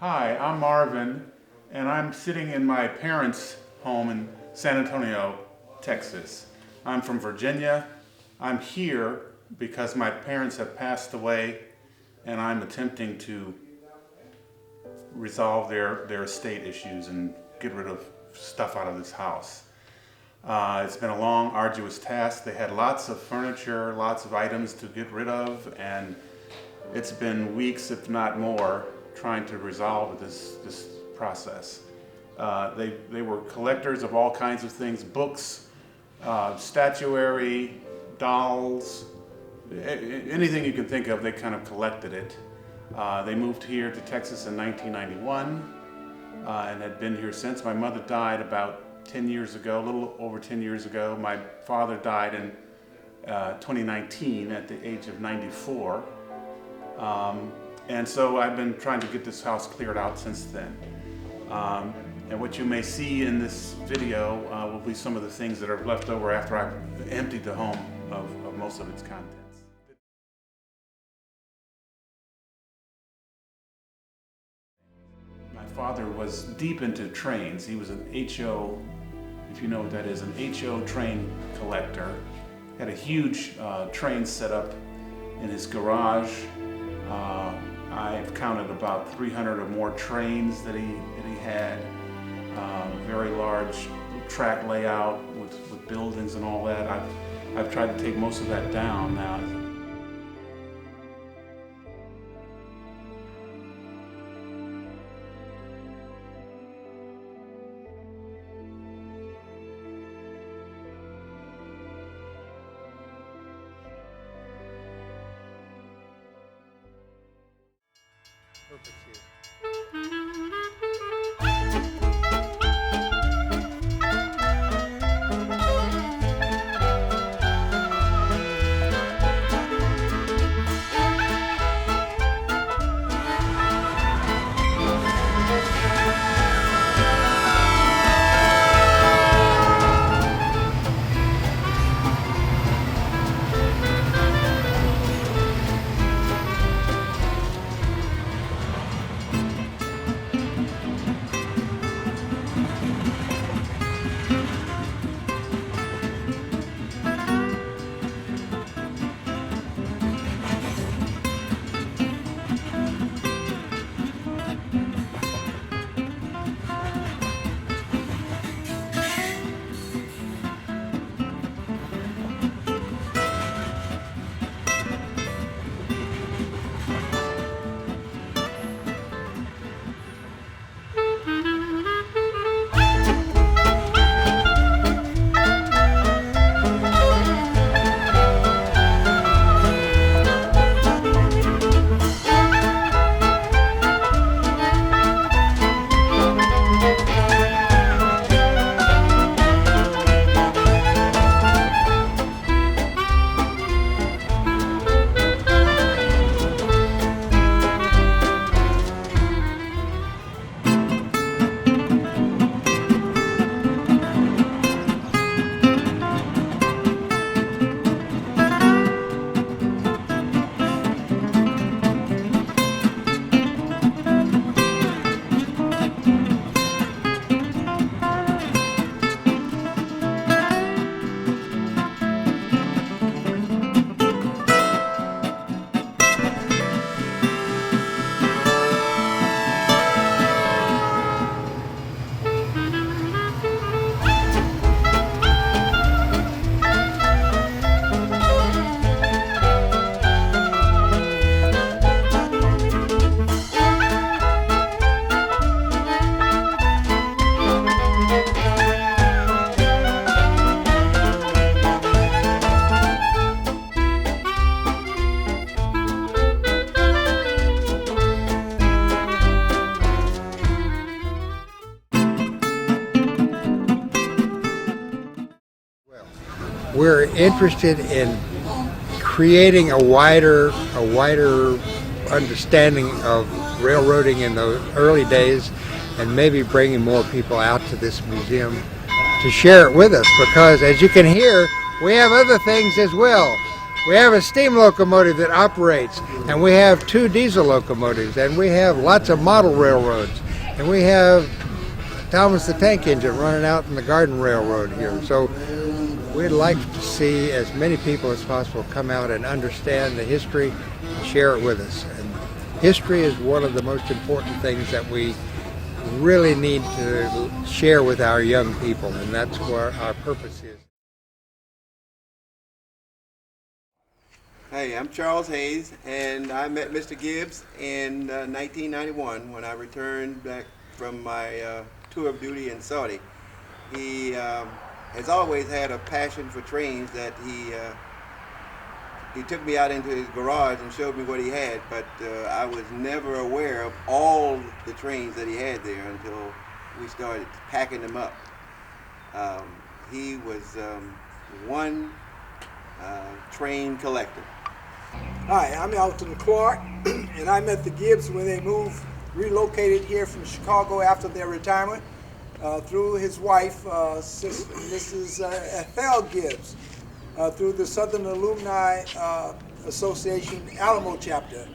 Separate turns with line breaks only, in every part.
Hi, I'm Marvin, and I'm sitting in my parents' home in San Antonio, Texas. I'm from Virginia. I'm here because my parents have passed away, and I'm attempting to resolve their estate issues and get rid of stuff out of this house. It's been a long, arduous task. They had lots of furniture, lots of items to get rid of, and it's been weeks, if not more, trying to resolve this process. They were collectors of all kinds of things: books, statuary, dolls, anything you can think of. They kind of collected it. They moved here to Texas in 1991 and had been here since. My mother died about 10 years ago, a little over 10 years ago. My father died in 2019 at the age of 94. And so I've been trying to get this house cleared out since then. And what you may see in this video will be some of the things that are left over after I've emptied the home of most of its contents. My father was deep into trains. He was an HO, if you know what that is, an HO train collector. Had a huge train set up in his garage. I've counted about 300 or more trains that he had. Very large track layout with buildings and all that. I've tried to take most of that down now.
We're interested in creating a wider understanding of railroading in the early days, and maybe bringing more people out to this museum to share it with us, because as you can hear, we have other things as well. We have a steam locomotive that operates, and we have 2 diesel locomotives, and we have lots of model railroads, and we have Thomas the Tank Engine running out in the Garden Railroad here. So we'd like to see as many people as possible come out and understand the history and share it with us. And history is one of the most important things that we really need to share with our young people, and that's where our purpose is.
Hey, I'm Charles Hayes, and I met Mr. Gibbs in 1991 when I returned back from my tour of duty in Saudi. He has always had a passion for trains that he took me out into his garage and showed me what he had, but I was never aware of all the trains that he had there until we started packing them up. He was one train collector.
Hi, I'm Elton Clark, and I met the Gibbs when they relocated here from Chicago after their retirement through his wife, Mrs. Ethel Gibbs, through the Southern Alumni Association Alamo chapter.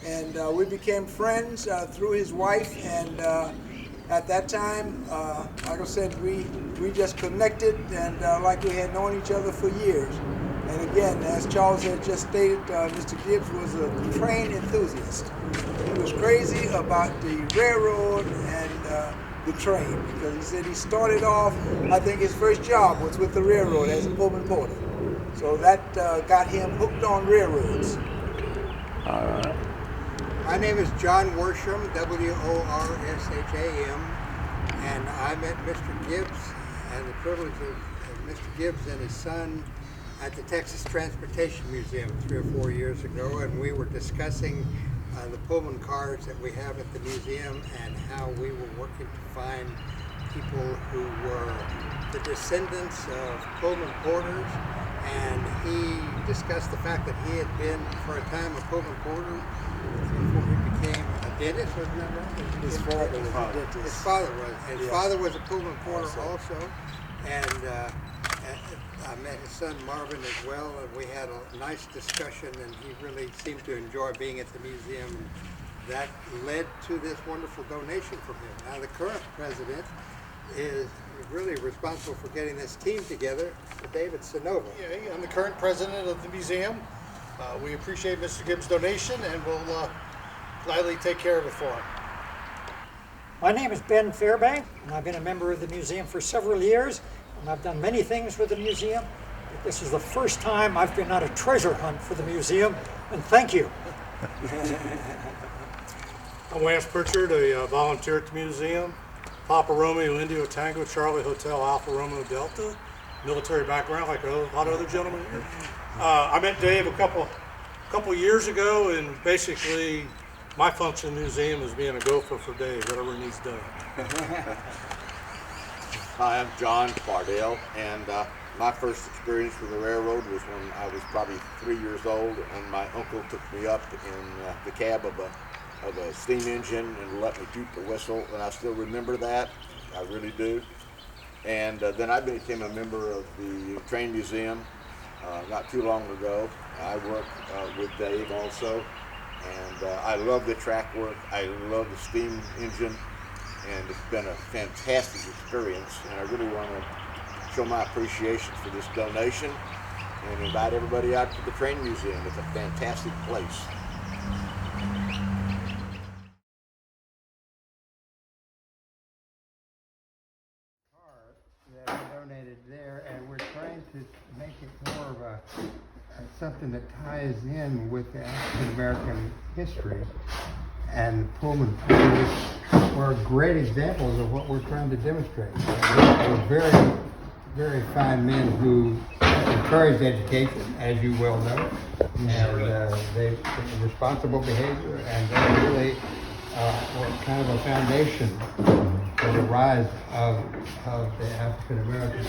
And we became friends through his wife, and at that time, like I said, we just connected and like we had known each other for years. And again, as Charles had just stated, Mr. Gibbs was a train enthusiast. He was crazy about the railroad and the train, because he said he started off, I think his first job was with the railroad as a Pullman porter. So that got him hooked on railroads.
My name is John Worsham, W-O-R-S-H-A-M, and I met Mr. Gibbs and the privilege of Mr. Gibbs and his son at the Texas Transportation Museum 3 or 4 years ago, and we were discussing the Pullman cars that we have at the museum and how we were working to find people who were the descendants of Pullman porters, and he discussed the fact that he had been for a time a Pullman porter before he became a dentist, wasn't that right?
His father was a dentist.
His father was. His father was a Pullman porter also, and I met his son Marvin as well, and we had a nice discussion, and he really seemed to enjoy being at the museum, and that led to this wonderful donation from him. Now the current president is really responsible for getting this team together, David Sonova.
Yeah, I'm the current president of the museum. We appreciate Mr. Gibbs' donation, and we'll gladly take care of it for him.
My name is Ben Fairbank, and I've been a member of the museum for several years, and I've done many things with the museum. But this is the first time I've been on a treasure hunt for the museum, and thank you.
I'm Lance Pritchard, a volunteer at the museum. Papa Romeo, Indio Tango, Charlie Hotel, Alpha Romeo Delta. Military background like a lot of other gentlemen here. I met Dave a couple years ago, and basically my function in the museum is being a gopher for Dave, whatever he needs done.
Hi, I'm John Bardell, and my first experience with the railroad was when I was probably 3 years old, and my uncle took me up in the cab of a steam engine and let me toot the whistle, and I still remember that. I really do. And then I became a member of the train museum not too long ago. I work with Dave also, and I love the track work. I love the steam engine, and it's been a fantastic experience, and I really want to show my appreciation for this donation and invite everybody out to the train museum. It's a fantastic place.
That we donated there, and we're trying to make it more of a something that ties in with the African American history. And Pullman porters were great examples of what we're trying to demonstrate. They're very, very fine men who encourage education, as you well know, and they responsible behavior, and they really were kind of a foundation for the rise of the African Americans.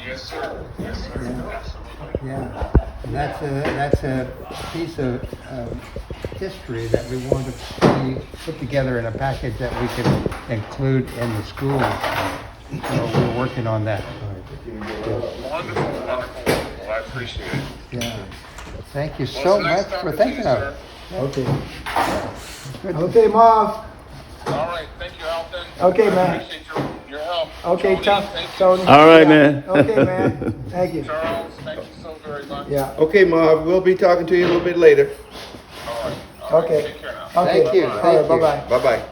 Yes, sir. Yes, sir. Absolutely.
Yeah, and that's a piece of history that we want to see put together in a package that we can include in the schools. So we're working on that.
Wonderful, wonderful.
Well, I appreciate it.
Yeah. Thank you
Well,
so
it's nice
much
talking
for
to you,
thinking of
sir.
it.
Okay.
Good.
Okay, Marv.
All right, thank you, Alton.
Okay,
I
man.
appreciate your help.
Okay,
Tony, thank you.
Tony.
All right,
Yeah.
man.
Okay, man. Thank you.
Charles, thank you so very much.
Yeah.
Okay, Marv, we'll be talking to you a little bit later.
All right. All right.
Okay.
Take care now.
Okay.
Thank you.
All right,
Thank you.
bye-bye.
Bye-bye.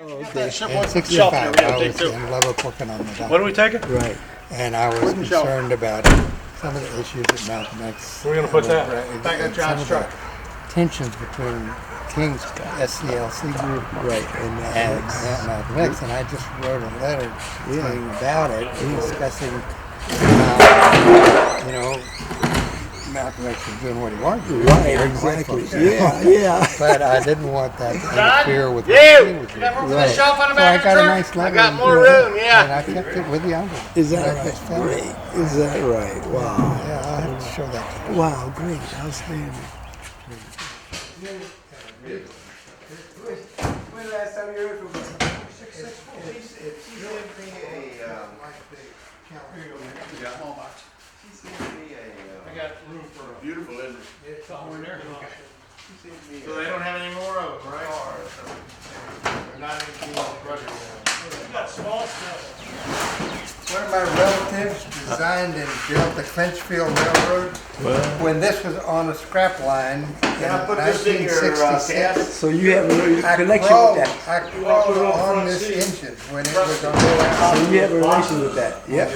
Okay. At 65, I was in love with working on the dock.
What are we taking?
Right. And I was
the shelf?
concerned about some of the issues at Mountain X.
Where are we gonna put that?
Back at John's truck. Tensions between King's SCLC group and Mountain X. And I just wrote a letter saying about it, discussing how, Malcolm X was doing what he wanted to do.
Right, exactly. Yeah.
But I didn't want that to interfere with what he was doing.
Right.
So I got a nice letter. I got more room, And I kept it with the envelope.
Is that
I just
right?
found it.
Great. Is that right? Wow.
Yeah, I'll have to show that to you.
Wow, great. Outstanding. When the last time you heard from him?
I got room for a
Beautiful, isn't it?
somewhere in there.
So they don't have any more of them, right?
They're not even being brushed. You got small stuff.
One of my relatives designed and built the Clinchfield Railroad when this was on a scrap line in
I put this in your,
1966.
So you have a
I
connection
crawled,
with that.
I crawled on this engine when it was on the
So you have a relation with that. Yeah.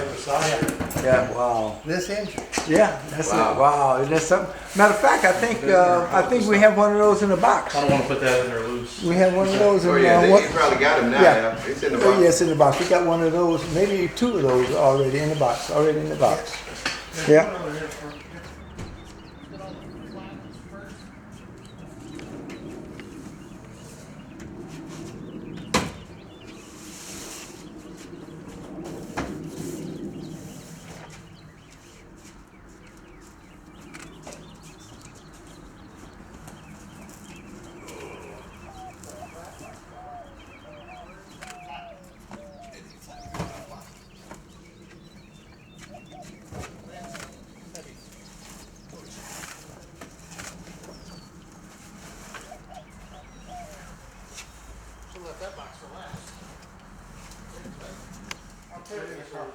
Yeah. Wow.
this engine.
Yeah. That's it. Wow. Isn't that something? Matter of fact, I think we have one of those in the box.
I don't want to put that in there loose.
We have one of those in
Oh, yeah,
what?
you probably got them now.
Yeah.
Yeah. It's in the
Oh,
box.
yes, in the box. We got one of those, maybe two of those already in the box. Yeah.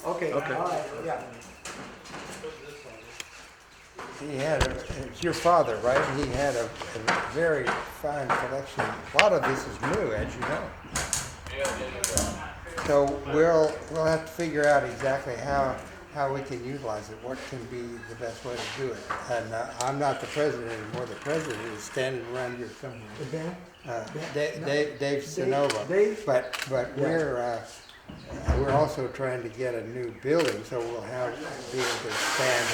Okay. All right. Yeah.
He had it's your father, right? He had a very fine collection. A lot of this is new, as you know. So we'll have to figure out exactly how we can utilize it. What can be the best way to do it? And I'm not the president anymore. The president is standing around here somewhere. Dave Sinova.
Dave?
But we're also trying to get a new building, so we'll be able to expand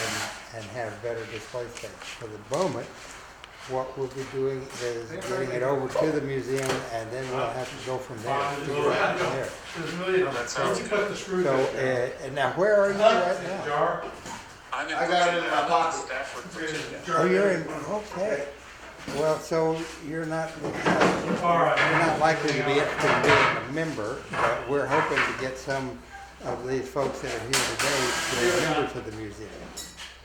and have better display space. For the moment, what we'll be doing is getting it over to the museum, and then we'll have to go from there. Figure it out from there. So, and now where are you right now?
I'm in
I got it in my pocket.
Stafford, Virginia.
Oh, you're in. Okay. Well, so you're not likely to be interested in being a member, but we're hoping to get some of these folks that are here today to be members of the museum.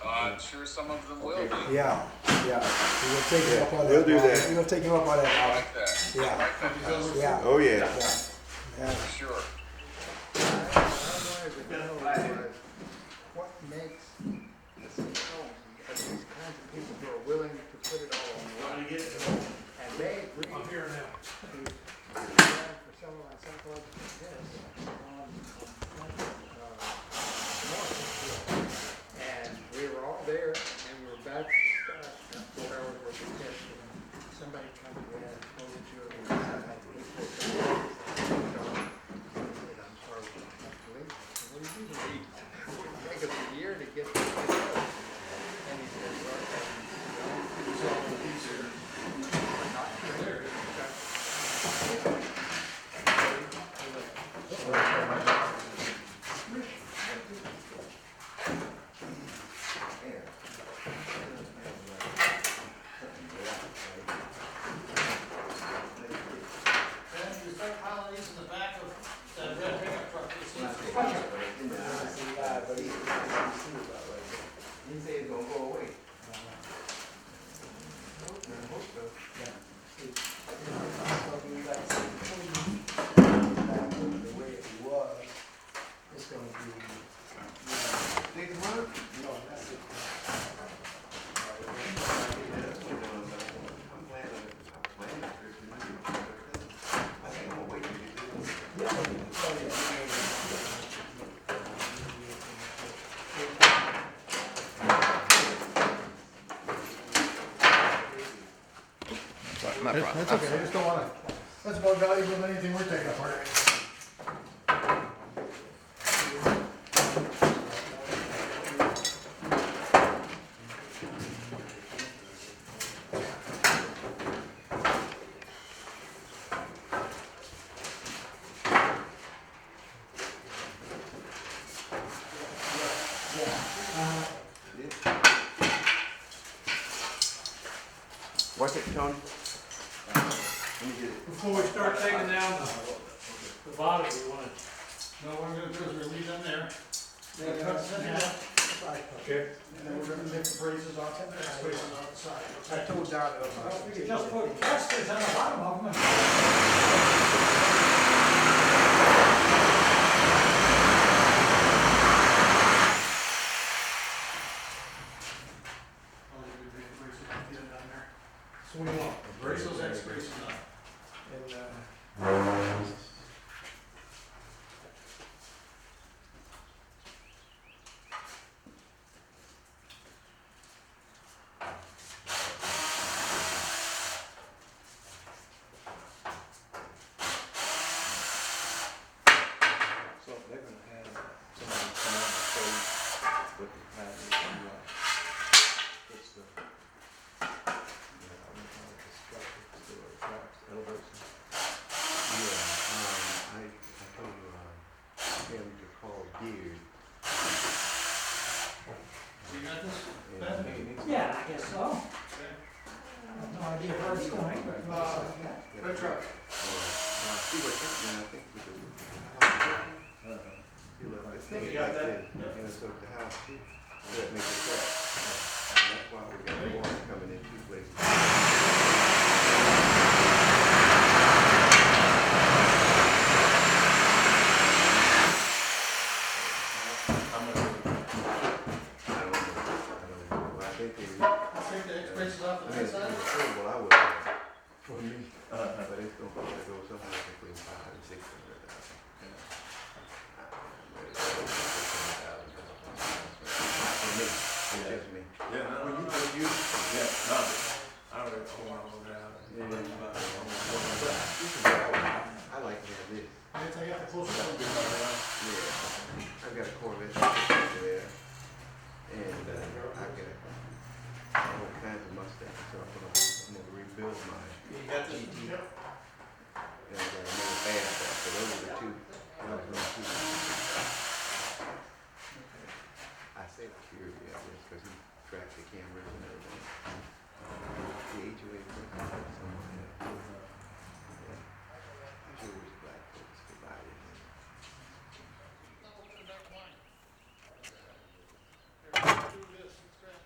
I'm sure some of them will be.
Yeah. We'll take him up on that.
We'll do that.
We're gonna take him up on
I
that.
like that.
Yeah.
I like that.
Yeah.
Oh, yeah.
For sure.
What makes this home? Because these kinds of people who are willing to put it all on the line. And they agree.
I'm here now.
For some of my psychological tests and we were all there and we were about to start 4 hours worth of tests and somebody come in and told you I had to leave for I'm sorry, we don't have to leave. I said, what do you mean? It would take us a year to get this thing done. And he said, well, it's all easier. Not there.
Sorry, not a problem.
That's okay. I just don't want to. That's more valuable than anything we're taking apart.
What's it, Tony? Let me get it.
Before we start taking down the bottom, we want to. No, what we're going to do is we're leave them there. Then cut this in half. Okay. And then we're going to take the braces off the side. I told Don that.
Just put casters on the bottom of them.
So what do you want? Braces and braces up.
So they're gonna have somebody come out and show you what the pattern is gonna be like. It's the, I don't know how it's structured, it's the tracks, elevation.
Yeah, I told him to call Beard.
You got this?
Yeah, I guess so. I have no idea where it's going, but.
Good truck.
See what's happening, I think, with the.
You got that?
And so the house, that makes it crack. And that's why we got the water coming in two places.
How much is it?
I don't know. Well, I think they.
Take the X braces off the
I mean, it's
inside.
affordable, I would, for me, but it's gonna probably go somewhere between $500 and $600. For me, it's just me.
Yeah, no,
When you,
no,
when you,
yeah, no, I already want to go down.
I like to have this.
I got the close one.
Yeah, I've got a Corvette there, and I've got all kinds of Mustangs, so I'm gonna rebuild my
You got this?
GT.
Yep.
And I got another Fastback, so those are the two. I say Fury, I guess, because he tracks the cameras and everything. The HOA, someone else. Yeah. I'm sure it was black folks that buy it.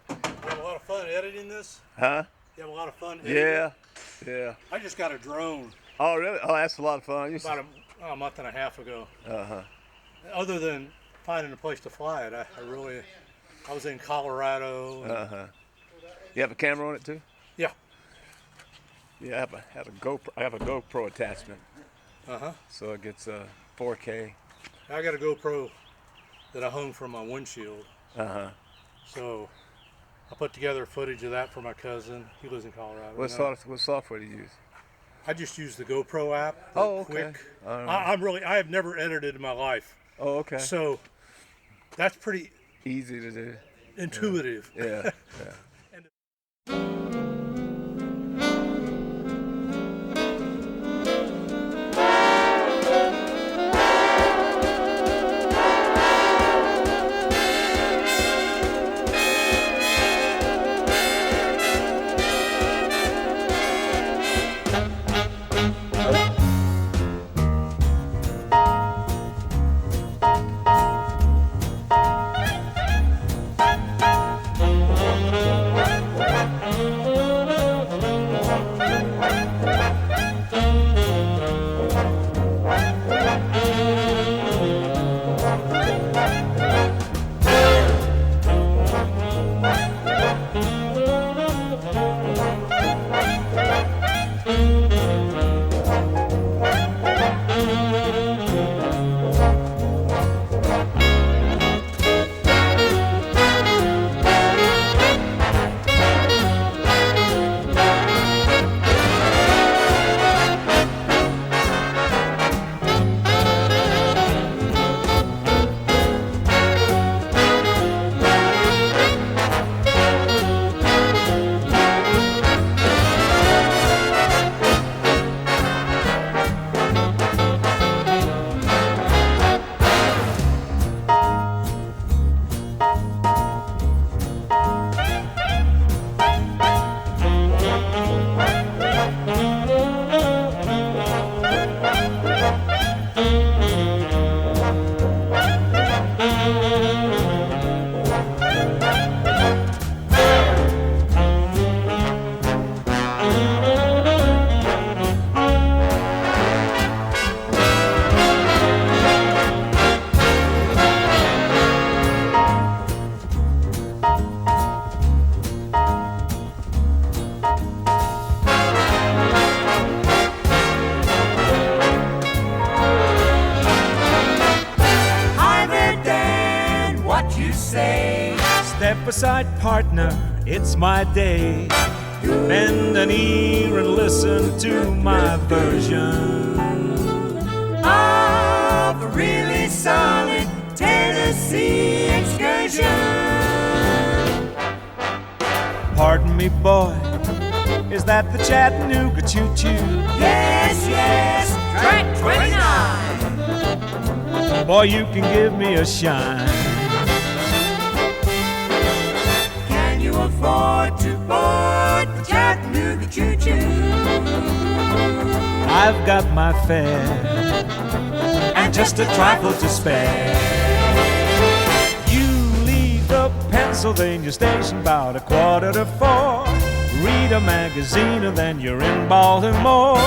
You have a lot of fun editing this?
Huh?
You have a lot of fun editing
Yeah,
it?
yeah.
I just got a drone
Oh, really? Oh, that's a lot of fun.
about a month and a half ago.
Uh-huh.
Other than finding a place to fly it, I was in Colorado. And,
Uh-huh. You have a camera on it too?
Yeah.
Yeah, I have a GoPro attachment,
Uh-huh.
so it gets 4K.
I got a GoPro that I hung from my windshield.
Uh-huh.
So I put together footage of that for my cousin. He lives in Colorado.
What software do you use?
I just use the GoPro app.
Oh, okay.
Quick.
All right.
I have never edited in my life.
Oh, okay.
So that's pretty
Easy to do.
intuitive.
Yeah. Yeah.
beside partner, it's my day. Bend an ear and listen to my version of a really solid Tennessee excursion. Pardon me, boy, is that the Chattanooga choo-choo?
Yes, yes, track 29.
Boy, you can give me a shine.
Can you afford to board the Chattanooga choo-choo?
I've got my fare and just a trifle to spare. You leave the Pennsylvania station about 3:45. Read a magazine and then you're in Baltimore.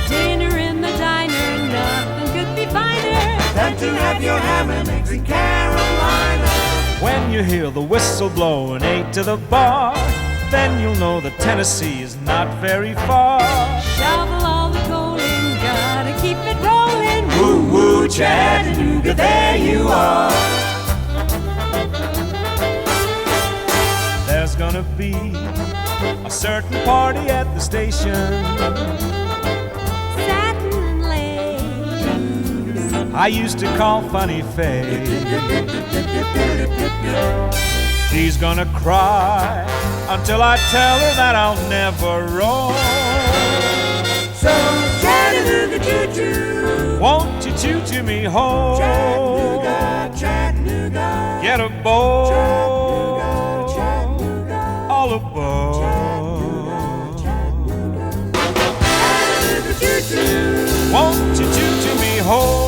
Dinner in the diner, nothing could be finer than to have your ham and eggs in Carolina.
When you hear the whistle blow and 8 to the bar, then you'll know that Tennessee is not very far.
Shovel all the coal in, gotta keep it rolling. Woo woo Chattanooga, there you are.
There's gonna be a certain party at the station.
Satin and lace,
I used to call Funny Face. She's gonna cry until I tell her that I'll never roam.
So Chattanooga choo-choo,
Won't you choo-choo me home?
Chattanooga, Chattanooga,
Get aboard,
Chattanooga,
all aboard.
Chattanooga choo-choo.
Won't you choo-choo me home?